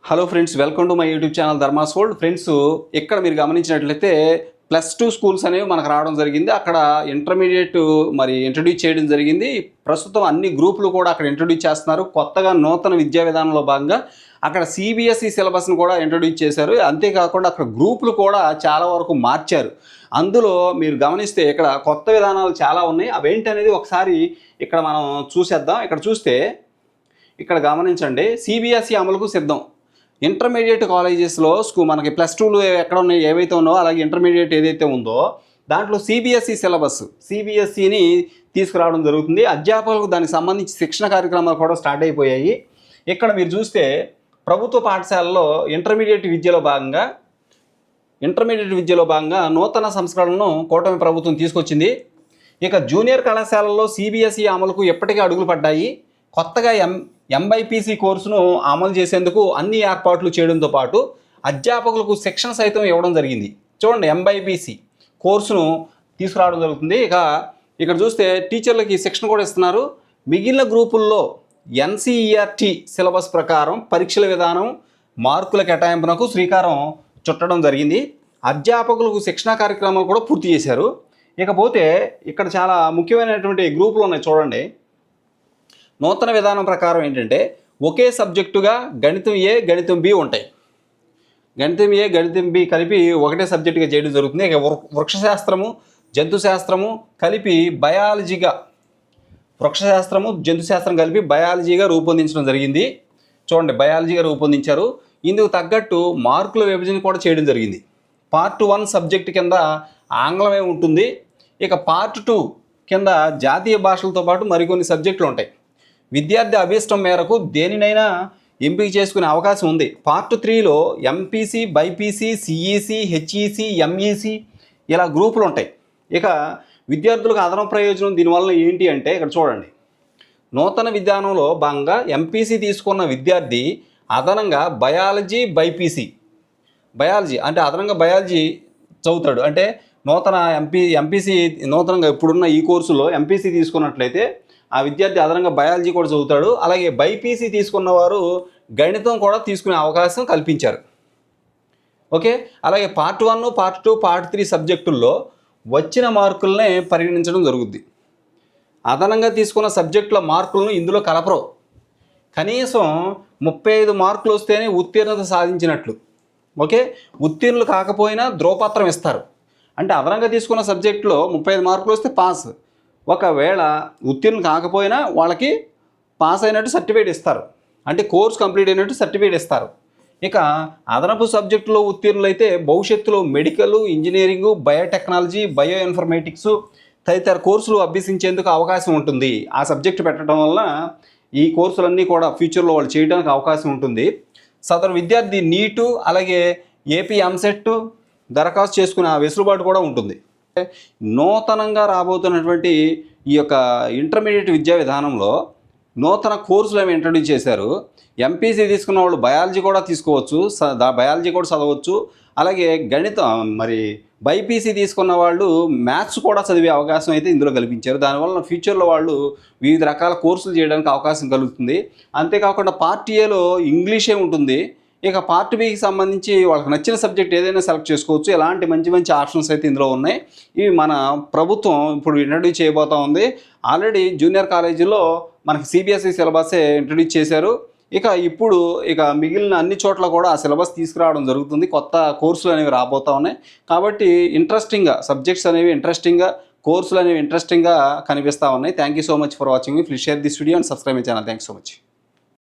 Hello friends, welcome to my YouTube channel Dharma's world. Friends, ఇక్కడ మీరు గమనించినట్లయితే +2 స్కూల్స్ అనేవి మనకు రావడం జరిగింది. అక్కడ ఇంటర్మీడియట్ ఇంట్రడ్యూస్ చేయడం జరిగింది. ప్రస్తుతం అన్ని గ్రూపులు కూడా అక్కడ ఇంట్రడ్యూస్ చేస్తున్నారు. కొత్తగా నూతన విద్యా విధానంలో భాగంగా అక్కడ సిబిఎస్ఈ సిలబస్ను కూడా ఇంట్రడ్యూస్ చేశారు. అంతేకాకుండా అక్కడ గ్రూపులు కూడా చాలా వరకు మార్చారు. అందులో మీరు గమనిస్తే ఇక్కడ కొత్త విధానాలు చాలా ఉన్నాయి. అవేంటనేది ఒకసారి ఇక్కడ మనం చూసేద్దాం. ఇక్కడ చూస్తే ఇక్కడ గమనించండి, సిబిఎస్ఈ అమలుకు సిద్ధం. ఇంటర్మీడియట్ కాలేజెస్లో మనకి +2లు ఎక్కడ ఉన్నాయి, ఏవైతే ఉన్నాయో అలాగే ఇంటర్మీడియట్ ఏదైతే ఉందో దాంట్లో సిబిఎస్ఈ సిలబస్ సిబిఎస్ఈని తీసుకురావడం జరుగుతుంది. అధ్యాపకులకు దానికి సంబంధించి శిక్షణ కార్యక్రమాలు కూడా స్టార్ట్ అయిపోయాయి. ఇక్కడ మీరు చూస్తే ప్రభుత్వ పాఠశాలలో ఇంటర్మీడియట్ విద్యలో భాగంగా నూతన సంస్కరణలను కూటమి ప్రభుత్వం తీసుకొచ్చింది. ఇక జూనియర్ కళాశాలల్లో సిబిఎస్ఈ అమలుకు ఎప్పటికే అడుగులు పడ్డాయి. కొత్తగా ఎంబైపీసీ కోర్సును అమలు చేసేందుకు అన్ని ఏర్పాట్లు చేయడంతో పాటు అధ్యాపకులకు శిక్షణ సైతం ఇవ్వడం జరిగింది. చూడండి, ఎంబైపీసీ కోర్సును తీసుకురావడం జరుగుతుంది. ఇక్కడ చూస్తే టీచర్లకి శిక్షణ కూడా ఇస్తున్నారు. మిగిలిన గ్రూపుల్లో ఎన్సీఈఆర్టీ సిలబస్ ప్రకారం పరీక్షల విధానం, మార్కుల కేటాయింపునకు శ్రీకారం చుట్టడం జరిగింది. అధ్యాపకులకు శిక్షణ కార్యక్రమాలు కూడా పూర్తి చేశారు. ఇకపోతే ఇక్కడ చాలా ముఖ్యమైనటువంటి గ్రూపులు ఉన్నాయి. చూడండి, నూతన విధానం ప్రకారం ఏంటంటే ఒకే సబ్జెక్టుగా గణితం ఏ, గణితం బి ఉంటాయి. గణితం ఏ, గణితం బి కలిపి ఒకటే సబ్జెక్టుగా చేయడం జరుగుతుంది. ఇక వృక్షశాస్త్రము, జంతుశాస్త్రము కలిపి బయాలజీగా, వృక్షశాస్త్రము జంతుశాస్త్రం కలిపి బయాలజీగా రూపొందించడం జరిగింది. చూడండి, బయాలజీగా రూపొందించారు. ఇందుకు తగ్గట్టు మార్కుల విభజన కూడా చేయడం జరిగింది. పార్ట్ 1 సబ్జెక్టు కింద ఆంగ్లమే ఉంటుంది. ఇక పార్ట్ 2 కింద జాతీయ భాషలతో పాటు మరికొన్ని సబ్జెక్టులు ఉంటాయి. విద్యార్థి అభీష్టం మేరకు దేనినైనా ఎంపిక చేసుకునే అవకాశం ఉంది. పార్ట్ 3లో MPC, BiPC, CEC, HEC, MEC ఇలా గ్రూపులు ఉంటాయి. ఇక విద్యార్థులకు అదనపు ప్రయోజనం దీనివల్ల ఏంటి అంటే ఇక్కడ చూడండి, నూతన విధానంలో భాగంగా ఎంపీసీ తీసుకున్న విద్యార్థి అదనంగా బయాలజీ, బయాలజీ అంటే అదనంగా బయాలజీ చదువుతాడు. అంటే నూతన ఎంపీసీ నూతనంగా ఇప్పుడున్న ఈ కోర్సులో ఎంపీసీ తీసుకున్నట్లయితే ఆ విద్యార్థి అదనంగా బయాలజీ కూడా చదువుతాడు. అలాగే బైపీసీ తీసుకున్నవారు గణితం కూడా తీసుకునే అవకాశం కల్పించారు. ఓకే, అలాగే పార్ట్ 1, పార్ట్ 2, పార్ట్ 3 సబ్జెక్టుల్లో వచ్చిన మార్కులనే పరిగణించడం జరుగుద్ది. అదనంగా తీసుకున్న సబ్జెక్టుల మార్కులను ఇందులో కలపరు. కనీసం 35 మార్కులు వస్తేనే ఉత్తీర్ణత సాధించినట్లు. ఓకే, ఉత్తీర్ణులు కాకపోయినా ధ్రువపత్రం ఇస్తారు. అంటే అదనంగా తీసుకున్న సబ్జెక్టులో 35 మార్కులు వస్తే పాస్, ఒకవేళ ఉత్తీర్ణులు కాకపోయినా వాళ్ళకి పాస్ అయినట్టు సర్టిఫికేట్ ఇస్తారు. అంటే కోర్స్ కంప్లీట్ అయినట్టు సర్టిఫికేట్ ఇస్తారు. ఇక అదనపు సబ్జెక్టులో ఉత్తీర్ణులు అయితే భవిష్యత్తులో medical, engineering, biotechnology, bio informatics తదితర కోర్సులు అభ్యసించేందుకు అవకాశం ఉంటుంది. ఆ సబ్జెక్టు పెట్టడం వల్ల ఈ కోర్సులన్నీ కూడా ఫ్యూచర్లో వాళ్ళు చేయడానికి అవకాశం ఉంటుంది. సదరు విద్యార్థి నీటు అలాగే ఏపీ ఎంసెట్ దరఖాస్తు చేసుకునే వెసులుబాటు కూడా ఉంటుంది. నూతనంగా రాబోతున్నటువంటి ఈ యొక్క ఇంటర్మీడియట్ విద్యా విధానంలో నూతన కోర్సులు ఏమి ఇంట్రడ్యూస్ చేశారు. ఎంపీసీ తీసుకున్న వాళ్ళు బయాలజీ కూడా తీసుకోవచ్చు, బయాలజీ కూడా చదవచ్చు. అలాగే గణితం బైపీసీ తీసుకున్న వాళ్ళు మ్యాథ్స్ కూడా చదివే అవకాశం అయితే ఇందులో కల్పించారు. దానివల్ల ఫ్యూచర్లో వాళ్ళు వివిధ రకాల కోర్సులు చేయడానికి అవకాశం కలుగుతుంది. అంతేకాకుండా పార్ట్ ఏలో ఇంగ్లీషే ఉంటుంది. ఇక పార్ట్ బికి సంబంధించి వాళ్ళకి నచ్చిన సబ్జెక్ట్ ఏదైనా సెలెక్ట్ చేసుకోవచ్చు. ఎలాంటి మంచి ఆప్షన్స్ అయితే ఇందులో ఉన్నాయి. ఇవి మన ప్రభుత్వం ఇప్పుడు ఇంట్రడ్యూస్ చేయబోతూ ఉంది. ఆల్రెడీ జూనియర్ కాలేజీలో మనకి సిబిఎస్ఈ సిలబసే ఇంట్రడ్యూస్ చేశారు. ఇప్పుడు మిగిలిన అన్ని చోట్ల కూడా ఆ సిలబస్ తీసుకురావడం జరుగుతుంది. కొత్త కోర్సులు అనేవి రాబోతూ ఉన్నాయి. కాబట్టి ఇంట్రెస్టింగ్గా సబ్జెక్ట్స్ అనేవి ఇంట్రెస్టింగ్గా, కోర్సులు అనేవి ఇంట్రెస్టింగ్గా కనిపిస్తూ ఉన్నాయి. Thank you so much for watching. Please share this video and subscribe my channel. Thanks so much.